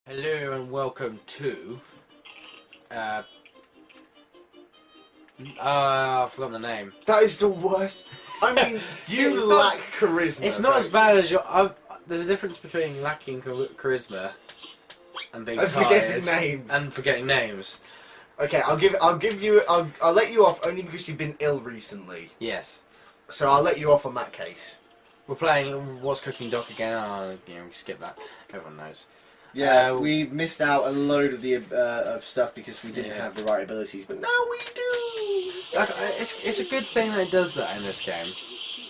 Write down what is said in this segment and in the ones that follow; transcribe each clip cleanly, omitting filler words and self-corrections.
Hello and welcome to I've forgotten the name. That is the worst. I mean, you It's lack not- charisma. It's not as bad as there's a difference between lacking charisma and being And tired forgetting names. and forgetting names. Okay, I'll let you off only because you've been ill recently. Yes, So I'll let you off on that case. we're playing What's Cooking Doc again. Skip that. Everyone knows. Yeah, we missed out a load of the of stuff because we didn't Yeah. have the right abilities, but now we do. Like, it's a good thing that it does that in this game.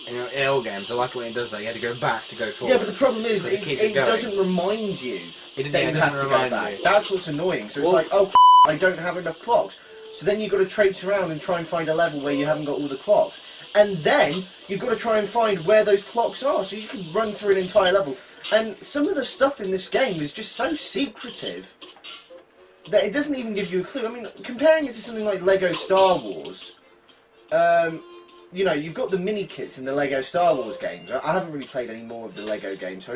In all games, I like it when it does that. You had to go back to go forward. Yeah, but the problem is, Because it keeps it going. doesn't remind you It that you doesn't have to go remind back. you. That's what's annoying. So it's Well- like, oh, I don't have enough clocks. So then you've got to traipse around and try and find a level where you haven't got all the clocks. And then you've got to try and find where those clocks are so you can run through an entire level. And some of the stuff in this game is just so secretive that it doesn't even give you a clue. I mean, comparing it to something like Lego Star Wars, you know, you've got the mini kits in the Lego Star Wars games. I haven't really played any more of the Lego games, so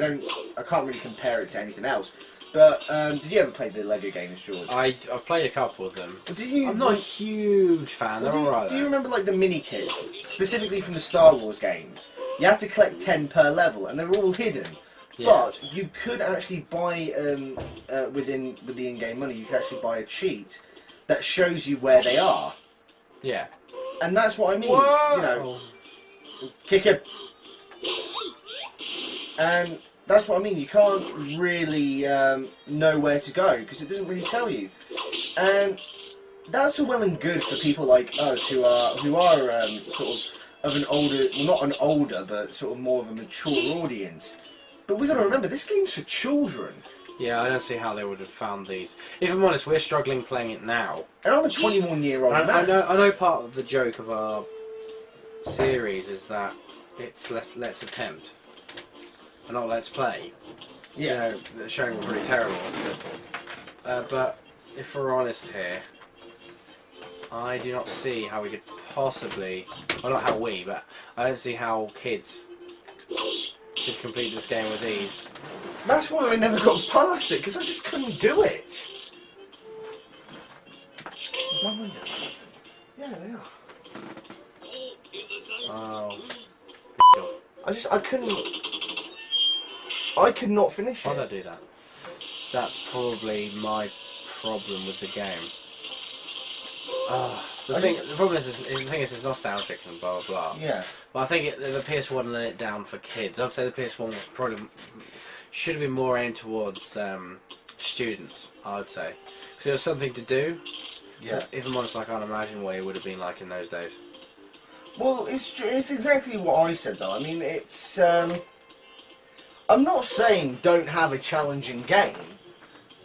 I can't really compare it to anything else. But did you ever play the Lego games, George? I've played a couple of them. Did you? I'm not a huge fan. Well, They're alright. do you remember like the mini kits, specifically from the Star Wars games? You have to collect 10 per level, and they're all hidden. Yeah. But you could actually buy with the in-game money. You could actually buy a cheat that shows you where they are, Yeah. and that's what I mean. Whoa! You know, kick it, and that's what I mean. You can't really know where to go because it doesn't really tell you, and that's all well and good for people like us who are sort of an older, well, not an older, but sort of more of a mature audience. But we got to remember, this game's for children, Yeah, I don't see how they would have found these. If I'm honest, we're struggling playing it now. and I'm a 21-year-old I man. know part of the joke of our series is that it's let's attempt, and not let's play. Yeah. You know, showing we're pretty terrible. But if we're honest here, I do not see how we could possibly, well, not how we, but I don't see how kids could complete this game with ease. That's why I never got past it, because I just couldn't do it. Where's my window? Yeah, they are. Oh, I could not finish why'd I it. do that? That's probably my problem with the game. The problem is, it's nostalgic and blah blah blah. Yeah. But I think the PS1 let it down for kids. I'd say the PS1 was probably should have been more aimed towards students. I would say because it was something to do. Yeah. If I'm honest, I can't imagine what it would have been like in those days. Well, it's exactly what I said though. I mean, it's I'm not saying don't have a challenging game.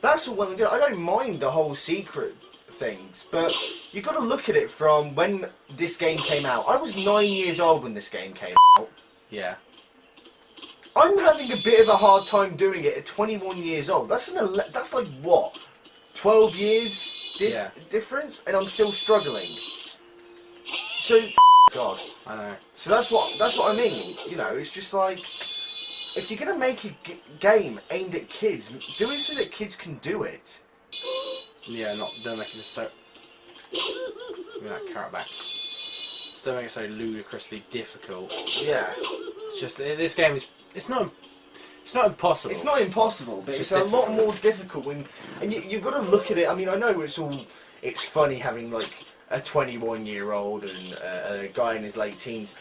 That's all well and good. I don't mind the whole secret things, but you've got to look at it from when this game came out. I was 9 years old when this game came out. Yeah. I'm having a bit of a hard time doing it at 21 years old. That's like what, 12 years Yeah. difference, and I'm still struggling. So, God. I know. So that's what I mean. You know, it's just like if you're gonna make a game aimed at kids, do it so that kids can do it. Yeah, don't make it just so. Give me that carrot back. Just don't make it so ludicrously difficult. Yeah. It's just this game is. It's not impossible. It's not impossible, but It's it's a just lot difficult. more difficult and you've got to look at it. I mean, I know it's funny having like a 21-year-old and a guy in his late teens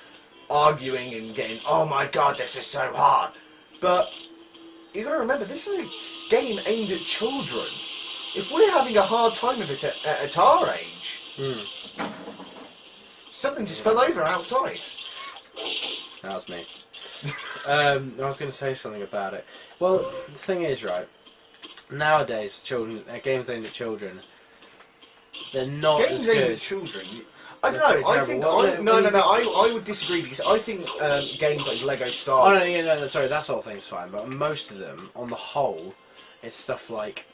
arguing and getting, oh my god, this is so hard. But you've got to remember, this is a game aimed at children. If we're having a hard time with it at our age, something just fell over outside. That was me. I was going to say something about it. Well, the thing is, right, nowadays, games aimed at children, they're not Games as aimed good. at children. I don't They're know. pretty I think terrible. no. I would disagree because I think games like Lego Star Oh Wars. no, yeah, no, sorry, that sort of thing's fine, but most of them, on the whole, it's stuff like,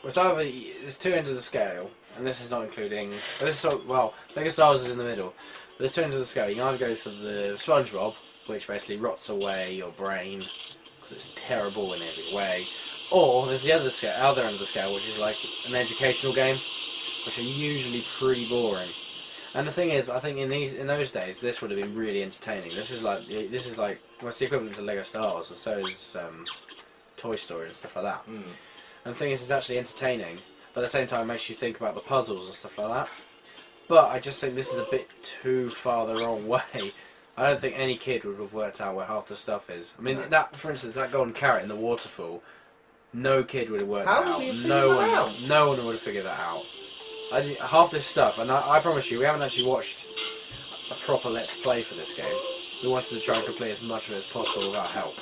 it's either, there's two ends of the scale, and this is not including, but this is Lego Star Wars is in the middle, but there's two ends of the scale. You can either go for the SpongeBob, which basically rots away your brain, because it's terrible in every way, Or there's the other end of the scale, which is like an educational game, which are usually pretty boring. And the thing is, I think in those days, this would have been really entertaining. This is like well, it's the equivalent to Lego Star Wars, and so is Toy Story and stuff like that. Mm. And the thing is, it's actually entertaining, but at the same time, it makes you think about the puzzles and stuff like that. But I just think this is a bit too far the wrong way. I don't think any kid would have worked out where half the stuff is. I mean, that, for instance, that golden carrot in the waterfall, no kid would have worked that out. No one would have figured that out. Half this stuff, and I promise you, we haven't actually watched a proper Let's Play for this game. We wanted to try and complete as much of it as possible without help.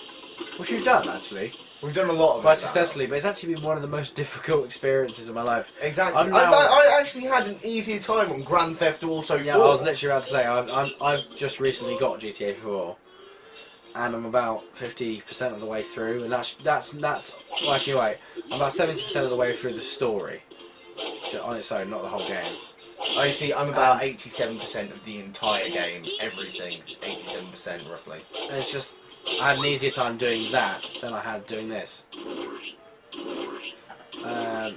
Which we've done, actually. We've done a lot of quite it successfully, but it's actually been one of the most difficult experiences of my life. Exactly. I actually had an easier time on Grand Theft Auto 4. Yeah, I was literally about to say, I've just recently got GTA 4, and I'm about 50% of the way through, and that's well, actually wait, I'm about 70% of the way through the story, on its own, not the whole game. I see. I'm about 87% of the entire game, everything, 87% roughly. And it's just, I had an easier time doing that than I had doing this. That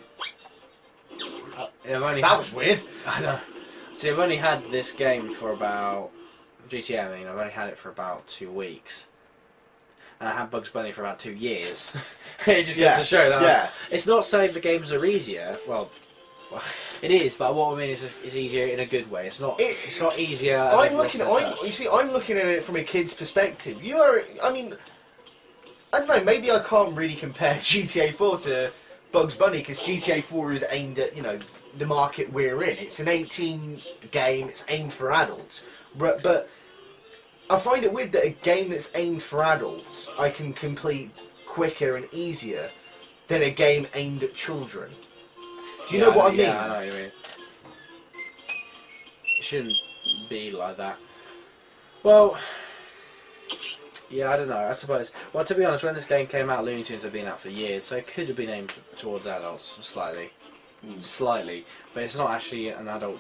was weird. I know. See, I've only had this game for about GTA. I mean, I've only had it for about 2 weeks, and I had Bugs Bunny for about 2 years. It just goes to show that it's not saying the games are easier. Well, it is, but what I mean is it's easier in a good way. It's not easier. I'm looking at it from a kid's perspective. I mean, I don't know. Maybe I can't really compare GTA 4 to Bugs Bunny because GTA 4 is aimed at the market we're in. It's an 18 game. It's aimed for adults, but I find it weird that a game that's aimed for adults I can complete quicker and easier than a game aimed at children. Do you know what I mean? Yeah, I know what you mean. It shouldn't be like that. Well, yeah, I don't know. I suppose. Well, to be honest, when this game came out, Looney Tunes had been out for years, so it could have been aimed towards adults slightly, but it's not actually an adult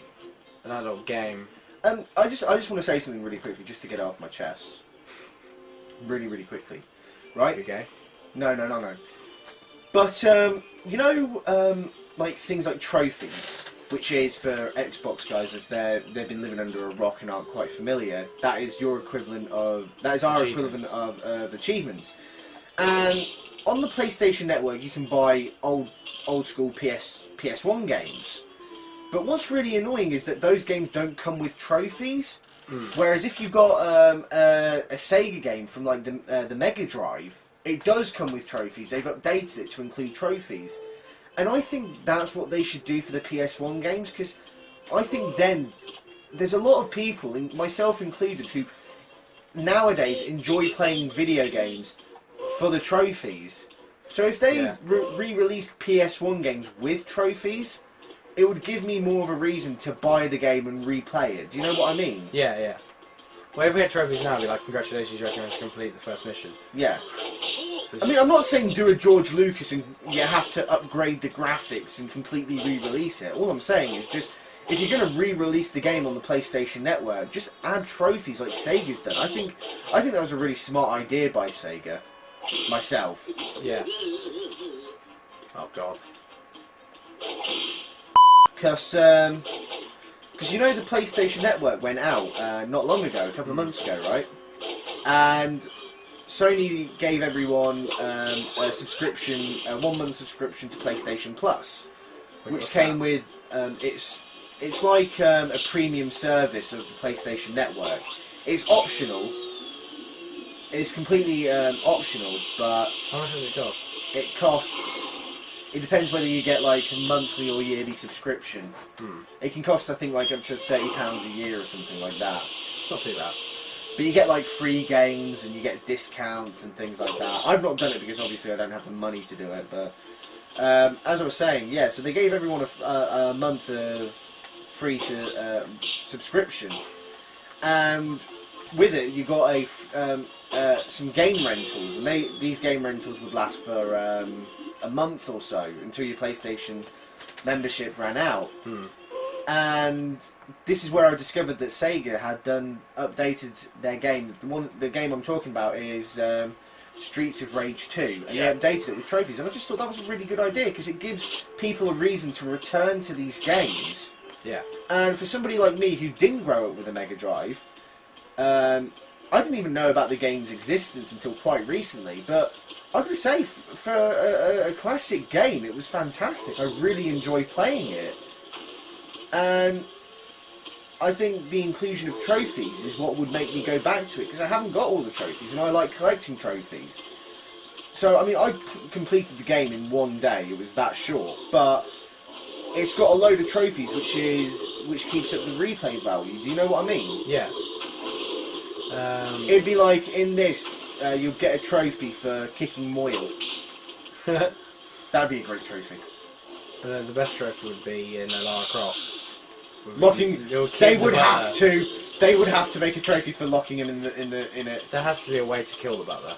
game. I just want to say something really quickly, just to get it off my chest. Really, really quickly, right? Okay. No. But like things like trophies, which is for Xbox guys, if they've been living under a rock and aren't quite familiar, that is our equivalent of achievements. And on the PlayStation Network, you can buy old school PS1 games. But what's really annoying is that those games don't come with trophies. Whereas if you've got a Sega game from like the Mega Drive, it does come with trophies. They've updated it to include trophies. And I think that's what they should do for the PS1 games, because I think then there's a lot of people, myself included, who nowadays enjoy playing video games for the trophies. So if they re-released PS1 games with trophies, it would give me more of a reason to buy the game and replay it. Do you know what I mean? Yeah. Well, if we had trophies now, it'd be like, congratulations, you actually managed to complete the first mission. Yeah. I mean, I'm not saying do a George Lucas and you have to upgrade the graphics and completely re-release it. All I'm saying is just, if you're going to re-release the game on the PlayStation Network, just add trophies like Sega's done. I think that was a really smart idea by Sega. Myself. Yeah. Oh, God. Because you know the PlayStation Network went out not long ago, a couple of months ago, right? And Sony gave everyone a subscription, a 1-month subscription to PlayStation Plus, which came with it's like a premium service of the PlayStation Network. It's optional. It's completely optional, but how much does it cost? It costs. It depends whether you get like a monthly or yearly subscription. It can cost, I think, like up to £30 a year or something like that. It's not too bad. But you get like free games and you get discounts and things like that. I've not done it because obviously I don't have the money to do it. But as I was saying, yeah. So they gave everyone a month of free subscription, and with it you got some game rentals, and these game rentals would last for a month or so until your PlayStation membership ran out. And this is where I discovered that Sega had updated their game. The game I'm talking about is Streets of Rage 2, and Yeah. they updated it with trophies. And I just thought that was a really good idea because it gives people a reason to return to these games. Yeah. And for somebody like me who didn't grow up with a Mega Drive, I didn't even know about the game's existence until quite recently. But I would say for a classic game, it was fantastic. I really enjoyed playing it. And I think the inclusion of trophies is what would make me go back to it, because I haven't got all the trophies, and I like collecting trophies. So, I mean, I completed the game in one day. It was that short, but it's got a load of trophies, which keeps up the replay value. Do you know what I mean? Yeah. It'd be like in this, you'll get a trophy for kicking Moyle. That'd be a great trophy. The best trophy would be in Lara Croft. Locking. You'll They kill would the have butler. to. They would have to make a trophy for locking him in it. There has to be a way to kill the butler.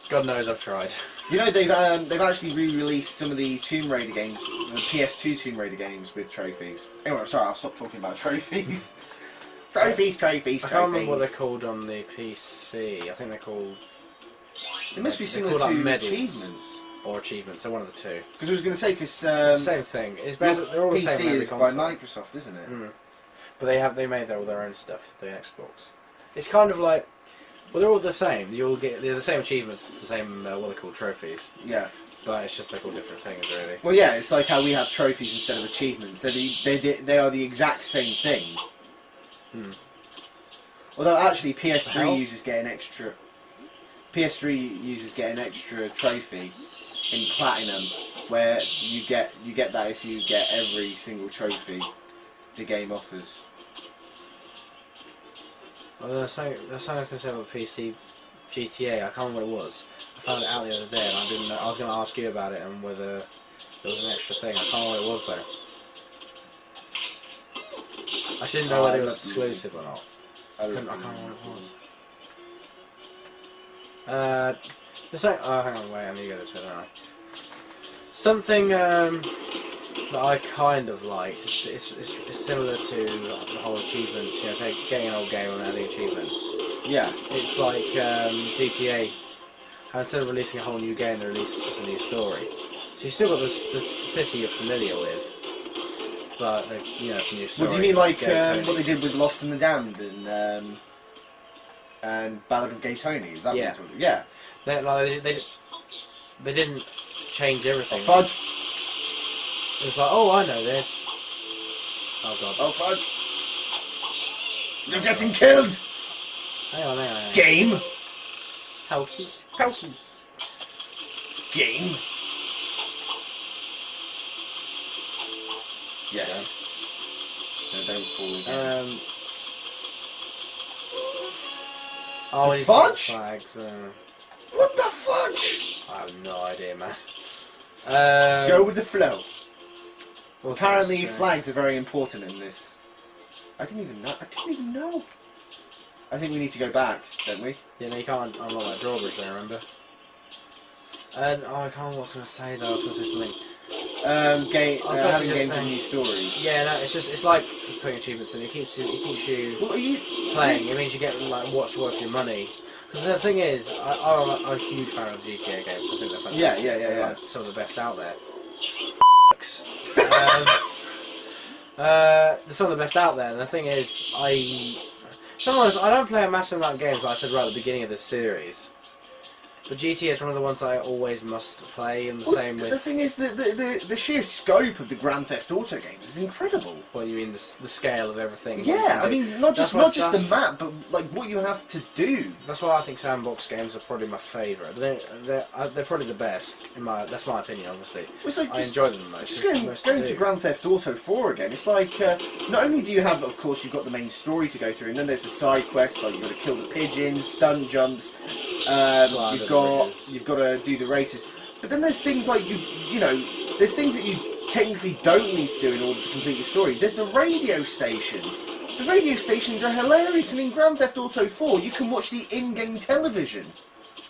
God knows I've tried. You know, they've actually re-released some of the Tomb Raider games, the PS2 Tomb Raider games with trophies. Anyway, sorry, I'll stop talking about trophies. Trophies. I can't remember what they're called on the PC. I think they're called... They must be they're similar called, to like, medals. achievements. Or achievements, they're one of the two. Because I was going to say, because Same thing. It's basically, they're all the same PC on every is by console. Microsoft, isn't it? Mm. But they made all their own stuff, the Xbox. It's kind of like... Well, they're all the same. They're the same achievements, it's the same, what they're called, trophies. Yeah. But it's just they're called different things, really. Well, yeah, it's like how we have trophies instead of achievements. They are the exact same thing. Hmm. Although actually, PS3 How? users get an extra. PS3 users get an extra trophy in Platinum, where you get that if you get every single trophy the game offers. Well, there's something I was going to say about the PC GTA. I can't remember what it was. I found it out the other day, and I didn't know. I was going to ask you about it and whether there was an extra thing. I can't remember what it was though. I shouldn't know whether it was exclusive or not. I can't remember what it was. There's like, oh, hang on, wait, I need to go this way, don't I? Something that I kind of liked. It's similar to the whole achievements. You know, getting an old game and adding achievements. Yeah. It's like GTA. How instead of releasing a whole new game, they release just a new story. So you still got the city you're familiar with, but it's a new story. What do you mean, like Gay Tony. what they did with Lost in the Damned and Ballad of Gay Tony? Is that what you're talking about? Yeah. They didn't change everything. Oh, fudge. It was like, oh, I know this. Oh god. Oh, fudge. You're getting killed. Hang on. Game. Hokey. Game. Yes. No, don't fall again. Oh, we need to Fudge? get flags. What the fudge? I have no idea, man. Let's go with the flow. What's Apparently, this, flags are very important in this. I didn't even know. I think we need to go back, don't we? Yeah, no, you can't unlock that drawbridge there, remember? And I can't remember what I was going to say though. I was going to say something. Having just games saying- with new stories. Yeah, no, it's like putting achievements in. It keeps you What are you playing. It means you get like what's worth your money. Because the thing is, I'm a huge fan of the GTA games. I think they're fantastic. Yeah. They're like some of the best out there. They're some of the best out there, and the thing is, I don't play a massive amount of games, like I said right at the beginning of this series. But GTA is one of the ones that I always must play, and the same The with... thing is, the sheer scope of the Grand Theft Auto games is incredible. What you mean, the scale of everything? Yeah, I mean, not just the map, but like what you have to do. That's why I think sandbox games are probably my favourite. They're probably the best. That's my opinion, obviously. It's like I enjoy them the most. Just It's the going most to do. Grand Theft Auto 4 again, it's like, not only do you have, of course, you've got the main story to go through, and then there's the side quests, like you've got to kill the pigeons, stunt jumps, you've got to do the races, but then there's things like, there's things that you technically don't need to do in order to complete the story. There's the radio stations. The radio stations are hilarious, and in Grand Theft Auto 4, you can watch the in-game television.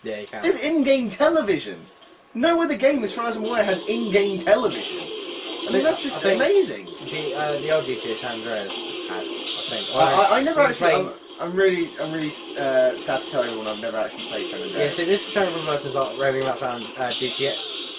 Yeah, you can. There's in-game television. No other game, as far as I'm aware, has in-game television. I mean, that's just amazing. The old GTA San Andreas had, I think. I never When actually. playing- I'm really sad to tell everyone I've never actually played San Andreas. Yeah, so this is coming from a person who's not raving about San GTA.